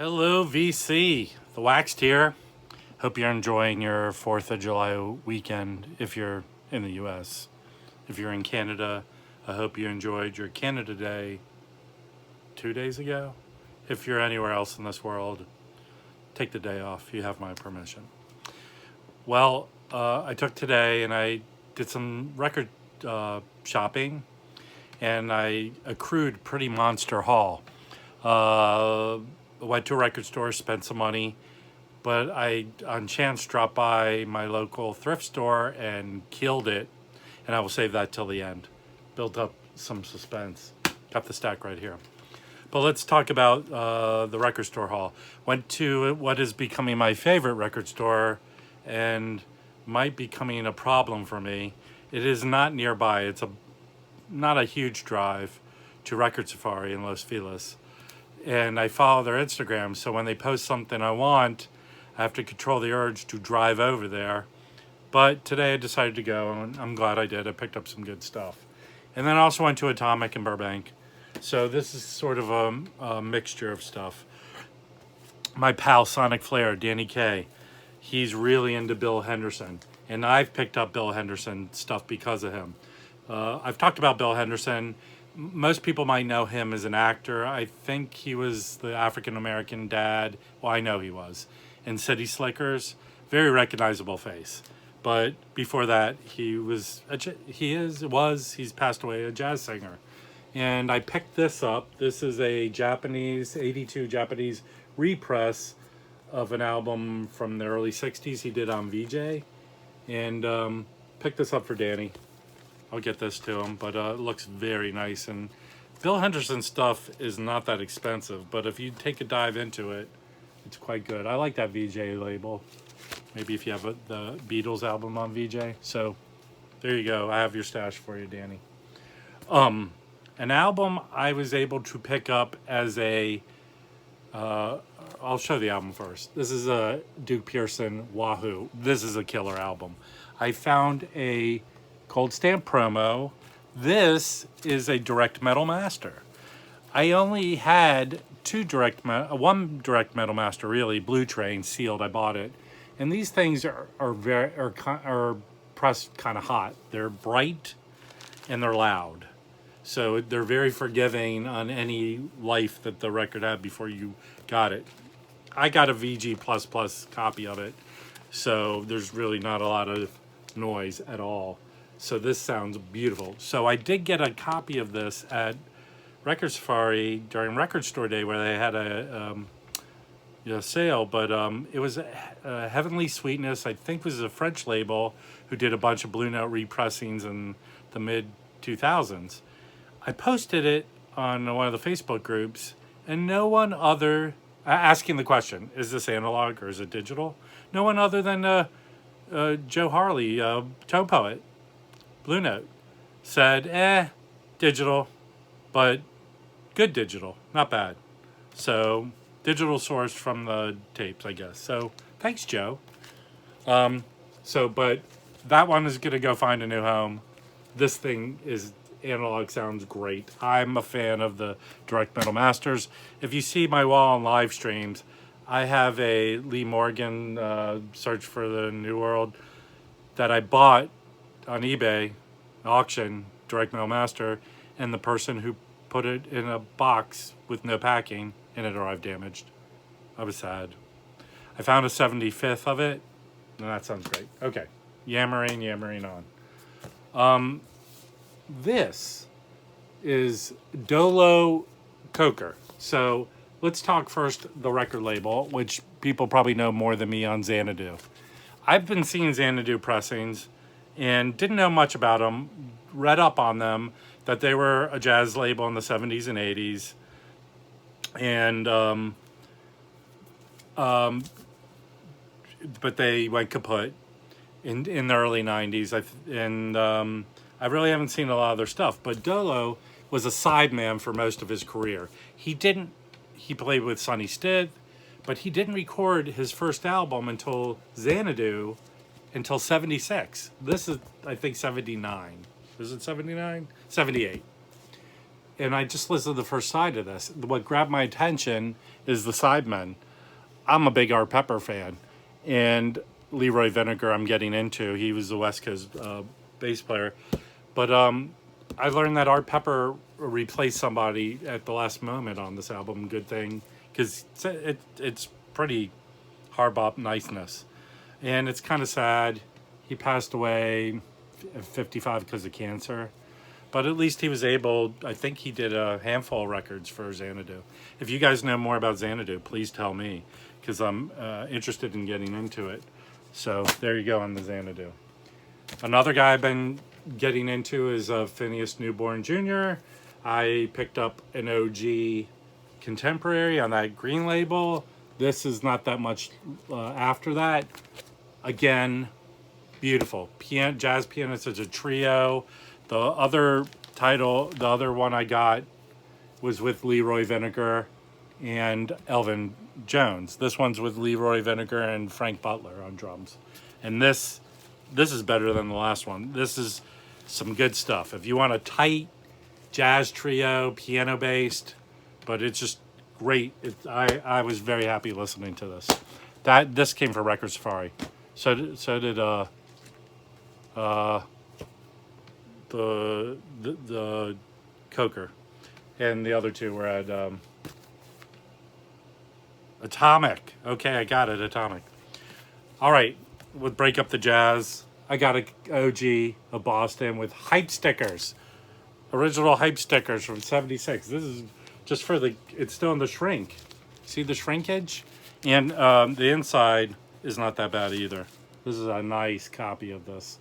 Hello, VC. The Waxed here. Hope you're enjoying your 4th of July weekend if you're in the US. If you're in Canada, I hope you enjoyed your Canada Day 2 days ago. If you're anywhere else in this world, take the day off. You have my permission. Well, I took today and I did some record shopping, and I accrued pretty monster haul. Went to a record store, spent some money, but I on chance dropped by my local thrift store and killed it, and I will save that till the end. Built up some suspense. Got the stack right here. But let's talk about the record store haul. Went to what is becoming my favorite record store and might be becoming a problem for me. It is not nearby. It's not a huge drive to Record Safari in Los Feliz. And I follow their Instagram, so when they post something I want, I have to control the urge to drive over there. But today I decided to go, and I'm glad I did. I picked up some good stuff. And then I also went to Atomic in Burbank. So this is sort of a mixture of stuff. My pal Sonic Flair, Danny K, he's really into Bill Henderson. And I've picked up Bill Henderson stuff because of him. I've talked about Bill Henderson. Most people might know him as an actor. I think he was the African-American dad. Well, I know he was. In City Slickers, very recognizable face. But before that, he's passed away, a jazz singer. And I picked this up. This is a 82 Japanese repress of an album from the early 60s he did on VJ. And picked this up for Danny. I'll get this to him, but it looks very nice. And Bill Henderson stuff is not that expensive, but if you take a dive into it, it's quite good. I like that VJ label. Maybe if you have the Beatles album on VJ. So there you go. I have your stash for you, Danny. An album I was able to pick up as I'll show the album first. This is a Duke Pearson Wahoo. This is a killer album. I found a Gold Stamp promo. This is a direct metal master. I only had one direct metal master, really, Blue Train sealed. I bought it, and these things are pressed kind of hot. They're bright and they're loud, so they're very forgiving on any life that the record had before you got it. I got a VG++ copy of it, so there's really not a lot of noise at all. So this sounds beautiful. So I did get a copy of this at Record Safari during Record Store Day, where they had a sale. But it was Heavenly Sweetness. I think was a French label who did a bunch of Blue Note repressings in the mid 2000s. I posted it on one of the Facebook groups, and no one other asking the question: is this analog or is it digital? No one other than Joe Harley, Toe Poet, Blue Note, said, digital, but good digital, not bad. So, digital sourced from the tapes, I guess. So, thanks, Joe. But that one is going to go find a new home. This thing is analog, sounds great. I'm a fan of the direct metal masters. If you see my wall on live streams, I have a Lee Morgan Search for the New World that I bought on eBay auction, direct mail master, and the person who put it in a box with no packing, and it arrived damaged. I was sad. I found a 75th of it, and that sounds great. Okay, yammering on. This is Dolo Coker. So let's talk first the record label, which people probably know more than me on Xanadu. I've been seeing Xanadu pressings and didn't know much about them. Read up on them, that they were a jazz label in the 70s and 80s. And but they went kaput in the early 90s. I really haven't seen a lot of their stuff. But Dolo was a sideman for most of his career. He played with Sonny Stitt, but he didn't record his first album until Xanadu until 76. This is, I think, 79. Is it 79? 78. and I just listened to the first side of this. What grabbed my attention is the sidemen. I'm a big Art Pepper fan, and Leroy Vinegar I'm getting into. He was the West Coast bass player. But I learned that Art Pepper replaced somebody at the last moment on this album. Good thing, because it's pretty hard bop niceness. And it's kind of sad. He passed away at 55 because of cancer. But at least he was able, I think he did a handful of records for Xanadu. If you guys know more about Xanadu, please tell me, because I'm interested in getting into it. So there you go on the Xanadu. Another guy I've been getting into is Phineas Newborn Jr. I picked up an OG contemporary on that green label. This is not that much after that. Again, beautiful. Jazz pianist as a trio. The other one I got was with Leroy Vinegar and Elvin Jones. This one's with Leroy Vinegar and Frank Butler on drums. And this is better than the last one. This is some good stuff. If you want a tight jazz trio, piano based, but it's just great. I was very happy listening to this. This came from Record Safari. So did the Coker, and the other two were at Atomic. Okay, I got it, Atomic. All right, with Break Up the Jazz, I got a OG of Boston with hype stickers, original hype stickers from '76. This is just for it's still in the shrink. See the shrinkage, and the inside is not that bad either. This is a nice copy of this.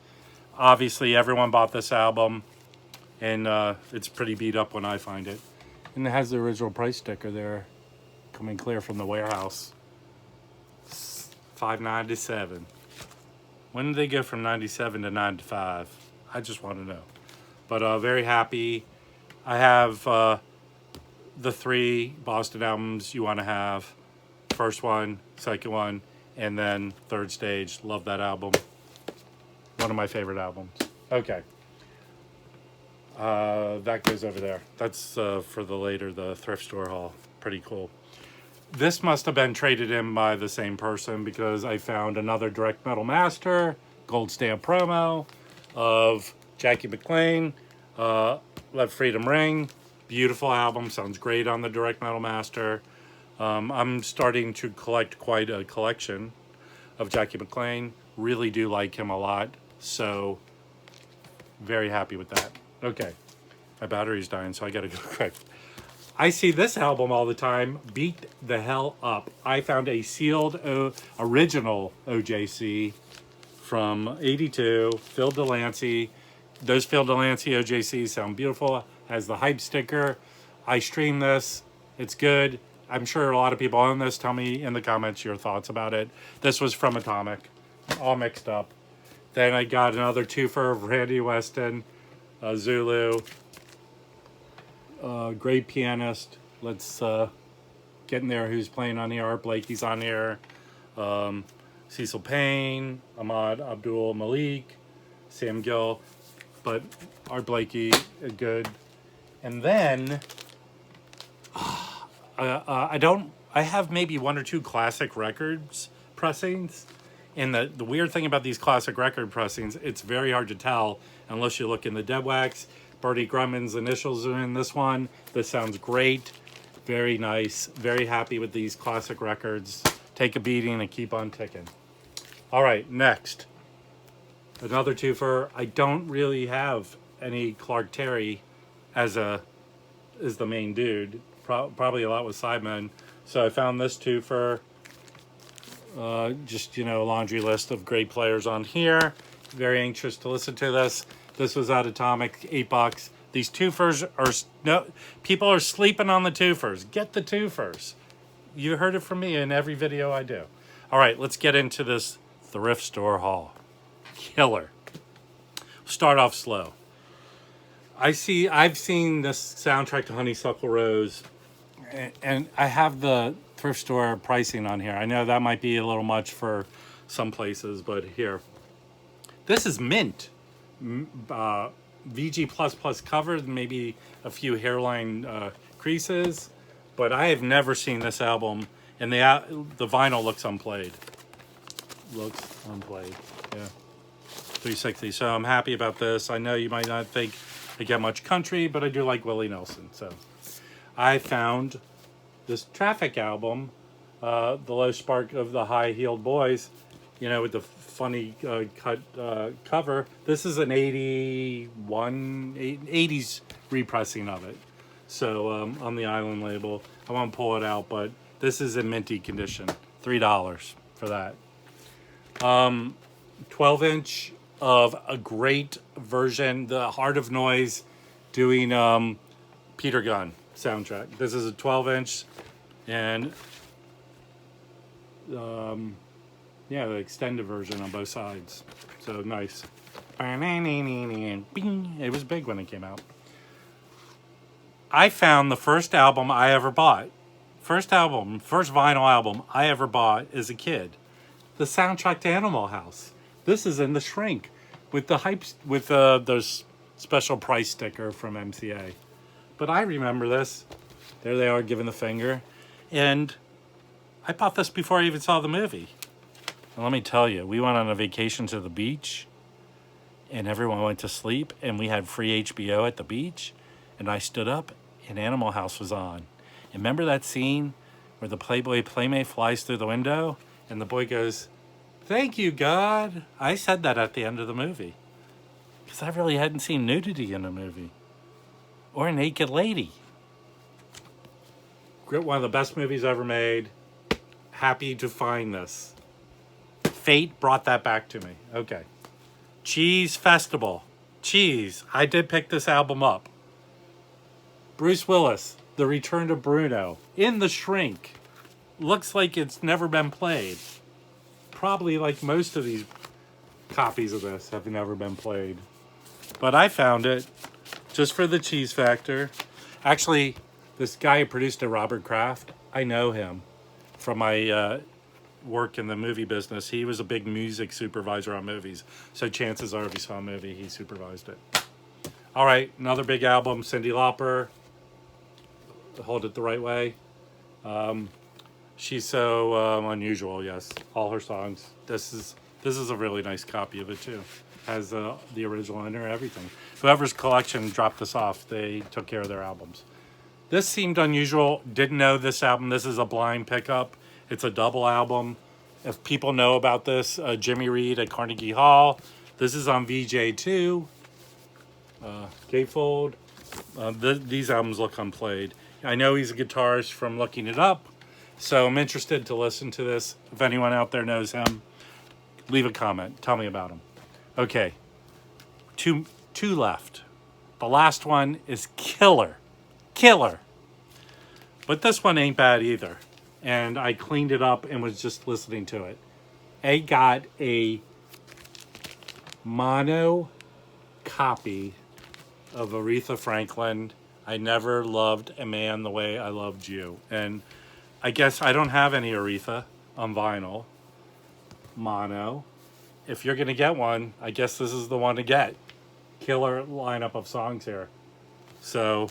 Obviously, everyone bought this album, and it's pretty beat up when I find it. And it has the original price sticker there, coming clear from the warehouse. $5.97. When did they go from 97 to 95? I just want to know. But very happy. I have the 3 Boston albums you want to have. First one, second one, and then Third Stage. Love that album. One of my favorite albums. Okay. That goes over there. That's for the thrift store haul. Pretty cool. This must have been traded in by the same person, because I found another Direct Metal Master gold stamp promo of Jackie McLean, Let Freedom Ring. Beautiful album. Sounds great on the Direct Metal Master. I'm starting to collect quite a collection of Jackie McLean. Really do like him a lot. So, very happy with that. Okay. My battery's dying, so I gotta go quick. I see this album all the time. Beat the Hell Up. I found a sealed original OJC from '82. Phil Delancey. Those Phil Delancey OJCs sound beautiful. Has the hype sticker. I streamed this. It's good. I'm sure a lot of people own this. Tell me in the comments your thoughts about it. This was from Atomic. All mixed up. Then I got another twofer of Randy Weston, Zulu. Great pianist. Let's get in there. Who's playing on here? Art Blakey's on here. Cecil Payne, Ahmad Abdul Malik, Sam Gill. But Art Blakey, good. And then I have maybe 1 or 2 classic records pressings. And the weird thing about these classic record pressings, it's very hard to tell unless you look in the dead wax. Bertie Grumman's initials are in this one. This sounds great. Very nice. Very happy with these classic records. Take a beating and keep on ticking. All right, next. Another twofer. I don't really have any Clark Terry as the main dude. Probably a lot with Sidemen. So I found this twofer. Just, a laundry list of great players on here. Very anxious to listen to this. This was at Atomic, $8. These twofers people are sleeping on the twofers. Get the twofers. You heard it from me in every video I do. All right, let's get into this thrift store haul. Killer. Start off slow. I've seen this soundtrack to Honeysuckle Rose, and I have the thrift store pricing on here. I know that might be a little much for some places, but here. This is mint. VG++ cover, maybe a few hairline creases, but I have never seen this album, and the vinyl looks unplayed. Looks unplayed, yeah. 360. So I'm happy about this. I know you might not think I get much country, but I do like Willie Nelson. So I found this Traffic album, The Low Spark of the High Heeled Boys, you know, with the funny cut cover. This is an 80s repressing of it. So on the Island label, I won't pull it out, but this is in minty condition. $3 for that. 12-inch of a great version, the Heart of Noise doing Peter Gunn soundtrack. This is a 12-inch, and yeah, the extended version on both sides. So nice. It was big when it came out. I found the first album I ever bought. First vinyl album I ever bought as a kid. The soundtrack to Animal House. This is in the shrink with the hypes, with those special price sticker from MCA. But I remember this. There they are giving the finger. And I bought this before I even saw the movie. And let me tell you, we went on a vacation to the beach and everyone went to sleep and we had free HBO at the beach. And I stood up and Animal House was on. And remember that scene where the Playboy Playmate flies through the window and the boy goes, "Thank you, God." I said that at the end of the movie because I really hadn't seen nudity in a movie or a naked lady. One of the best movies ever made. Happy to find this. Fate brought that back to me. Okay. Cheese Festival. Cheese. I did pick this album up. Bruce Willis, The Return to Bruno, in the shrink. Looks like it's never been played. Probably like most of these copies of this have never been played. But I found it just for the cheese factor. Actually, this guy who produced it, Robert Kraft, I know him from my work in the movie business. He was a big music supervisor on movies. So chances are if you saw a movie, he supervised it. All right, another big album, Cyndi Lauper. Hold it the right way. She's so unusual, yes. All her songs. This is a really nice copy of it too. Has the original in there, everything. Whoever's collection dropped this off, they took care of their albums. This seemed unusual. Didn't know this album. This is a blind pickup. It's a double album. If people know about this, Jimmy Reed at Carnegie Hall. This is on VJ2. Gatefold. These albums look unplayed. I know he's a guitarist from looking it up, so I'm interested to listen to this. If anyone out there knows him, leave a comment. Tell me about him. Okay, two left. The last one is killer. But this one ain't bad either. And I cleaned it up and was just listening to it. I got a mono copy of Aretha Franklin, I Never Loved a Man the Way I Loved You. And I guess I don't have any Aretha on vinyl. Mono. If you're going to get one, I guess this is the one to get. Killer lineup of songs here. So,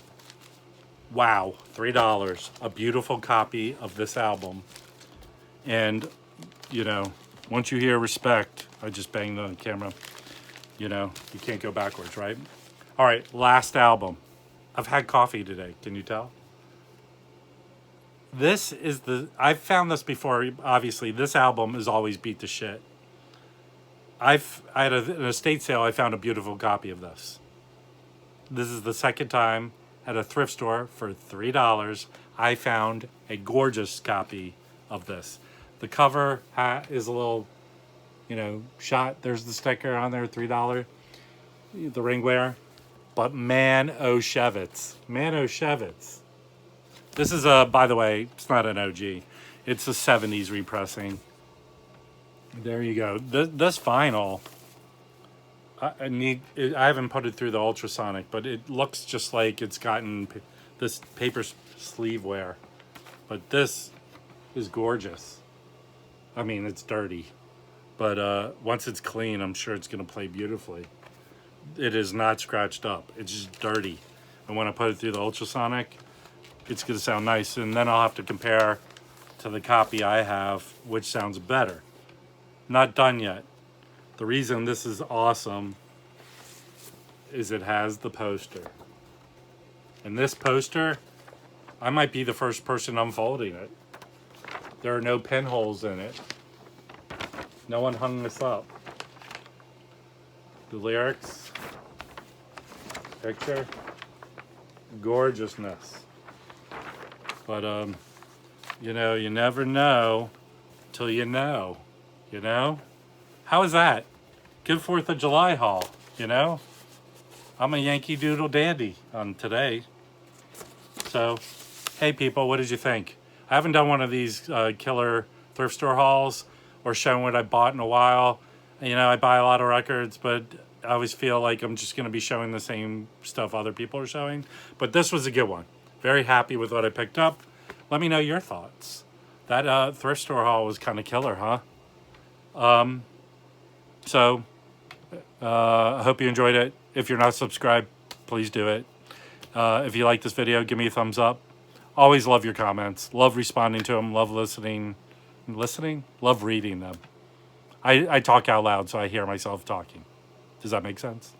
wow, $3. A beautiful copy of this album. And, you know, once you hear Respect, I just banged on the camera. You know, you can't go backwards, right? All right, last album. I've had coffee today. Can you tell? This is I've found this before. Obviously, this album is always beat to shit. I had an estate sale. I found a beautiful copy of this. This is the second time at a thrift store for $3. I found a gorgeous copy of this. The cover is a little, you know, shot. There's the sticker on there, $3. The ringwear. But man, oh Shevitz. Man, oh Shevitz. This is by the way, it's not an OG. It's a 70s repressing. There you go. This vinyl, I haven't put it through the ultrasonic, but it looks just like it's gotten this paper sleeve wear. But this is gorgeous. I mean, it's dirty. But once it's clean, I'm sure it's going to play beautifully. it is not scratched up. It's just dirty. And when I put it through the ultrasonic, it's going to sound nice. And then I'll have to compare to the copy I have, which sounds better. Not done yet. The reason this is awesome is it has the poster. And this poster, I might be the first person unfolding it. There are no pinholes in it. No one hung this up. The lyrics, picture, gorgeousness. But you know, you never know till you know. You know? How is that? Good 4th of July haul, you know? I'm a Yankee Doodle dandy on today. So, hey people, what did you think? I haven't done one of these killer thrift store hauls or shown what I bought in a while. You know, I buy a lot of records, but I always feel like I'm just going to be showing the same stuff other people are showing. But this was a good one. Very happy with what I picked up. Let me know your thoughts. That thrift store haul was kind of killer, huh? So, I hope you enjoyed it. If you're not subscribed, please do it. If you like this video, give me a thumbs up. Always love your comments. Love responding to them. Love listening. Love reading them. I talk out loud, so I hear myself talking. Does that make sense?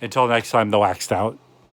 Until next time, the Waxed Out.